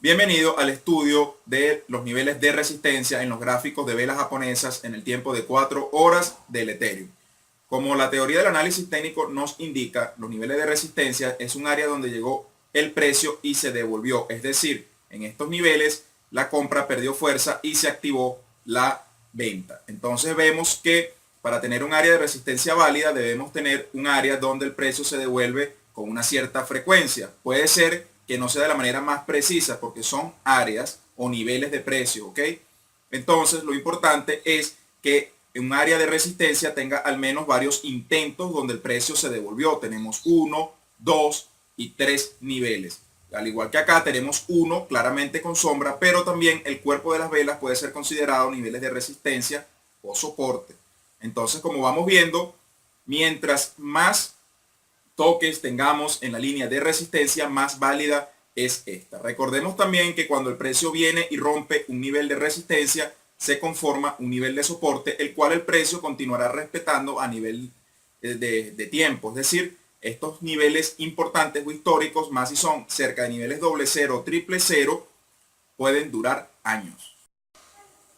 Bienvenido al estudio de los niveles de resistencia en los gráficos de velas japonesas en el tiempo de 4 horas del Ethereum. Como la teoría del análisis técnico nos indica, los niveles de resistencia es un área donde llegó el precio y se devolvió. Es decir, en estos niveles la compra perdió fuerza y se activó la venta. Entonces vemos que para tener un área de resistencia válida debemos tener un área donde el precio se devuelve con una cierta frecuencia. Puede ser que no sea de la manera más precisa porque son áreas o niveles de precio, ¿ok? Entonces lo importante es que un área de resistencia tenga al menos varios intentos donde el precio se devolvió. Tenemos 1, 2 y 3 niveles. Al igual que acá tenemos uno claramente con sombra, pero también el cuerpo de las velas puede ser considerado niveles de resistencia o soporte. Entonces, como vamos viendo, mientras más toques tengamos en la línea de resistencia, más válida es esta. Recordemos también que cuando el precio viene y rompe un nivel de resistencia, se conforma un nivel de soporte, el cual el precio continuará respetando a nivel de tiempo. Es decir, estos niveles importantes o históricos, más si son cerca de niveles doble cero o triple cero, pueden durar años.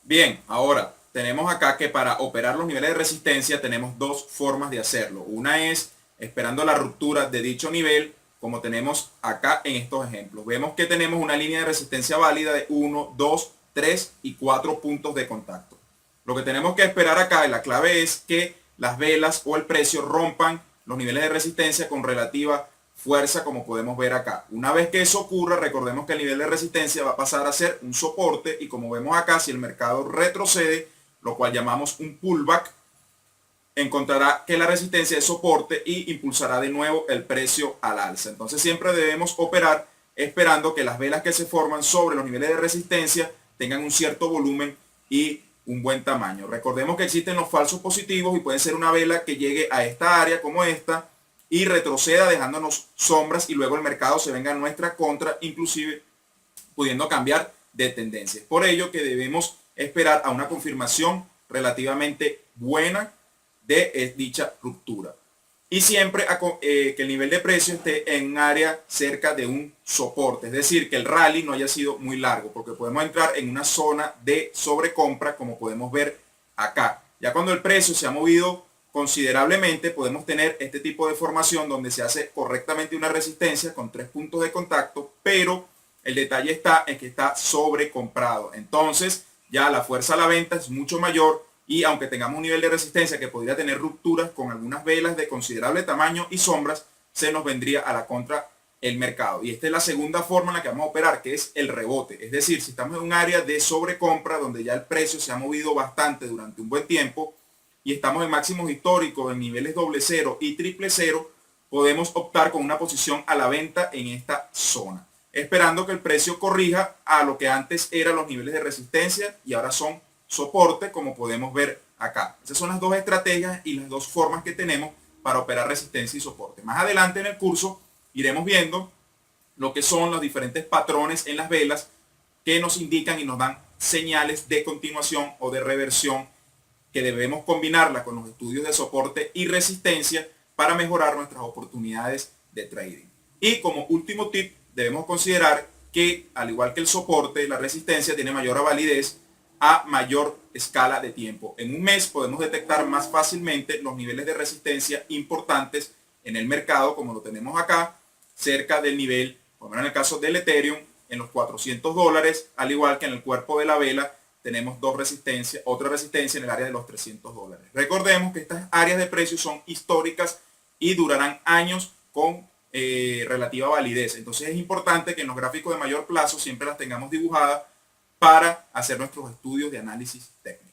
Bien, ahora tenemos acá que para operar los niveles de resistencia tenemos dos formas de hacerlo. Una es esperando la ruptura de dicho nivel, como tenemos acá en estos ejemplos. Vemos que tenemos una línea de resistencia válida de 1, 2, 3 y 4 puntos de contacto. Lo que tenemos que esperar acá, y la clave es que las velas o el precio rompan los niveles de resistencia con relativa fuerza, como podemos ver acá. Una vez que eso ocurra, recordemos que el nivel de resistencia va a pasar a ser un soporte, y como vemos acá, si el mercado retrocede, lo cual llamamos un pullback, encontrará que la resistencia es soporte y impulsará de nuevo el precio al alza. Entonces siempre debemos operar esperando que las velas que se forman sobre los niveles de resistencia tengan un cierto volumen y un buen tamaño. Recordemos que existen los falsos positivos y puede ser una vela que llegue a esta área como esta y retroceda dejándonos sombras y luego el mercado se venga en nuestra contra, inclusive pudiendo cambiar de tendencia. Por ello que debemos esperar a una confirmación relativamente buena de dicha ruptura. Y siempre que el nivel de precio esté en un área cerca de un soporte, es decir, que el rally no haya sido muy largo, porque podemos entrar en una zona de sobrecompra, como podemos ver acá. Ya cuando el precio se ha movido considerablemente, podemos tener este tipo de formación donde se hace correctamente una resistencia con 3 puntos de contacto, pero el detalle está en que está sobrecomprado. Entonces, ya la fuerza a la venta es mucho mayor, y aunque tengamos un nivel de resistencia que podría tener rupturas con algunas velas de considerable tamaño y sombras, se nos vendría a la contra el mercado. Y esta es la segunda forma en la que vamos a operar, que es el rebote. Es decir, si estamos en un área de sobrecompra donde ya el precio se ha movido bastante durante un buen tiempo y estamos en máximos históricos en niveles doble cero y triple cero, podemos optar con una posición a la venta en esta zona, esperando que el precio corrija a lo que antes eran los niveles de resistencia y ahora son soporte, como podemos ver acá. Esas son las dos estrategias y las dos formas que tenemos para operar resistencia y soporte. Más adelante en el curso iremos viendo lo que son los diferentes patrones en las velas que nos indican y nos dan señales de continuación o de reversión, que debemos combinarla con los estudios de soporte y resistencia para mejorar nuestras oportunidades de trading. Y como último tip, debemos considerar que al igual que el soporte, la resistencia tiene mayor validez a mayor escala de tiempo. En un mes podemos detectar más fácilmente los niveles de resistencia importantes en el mercado, como lo tenemos acá, cerca del nivel, por lo menos en el caso del Ethereum, en los $400, al igual que en el cuerpo de la vela tenemos otra resistencia en el área de los $300. Recordemos que estas áreas de precios son históricas y durarán años con relativa validez. Entonces es importante que en los gráficos de mayor plazo siempre las tengamos dibujadas para hacer nuestros estudios de análisis técnico.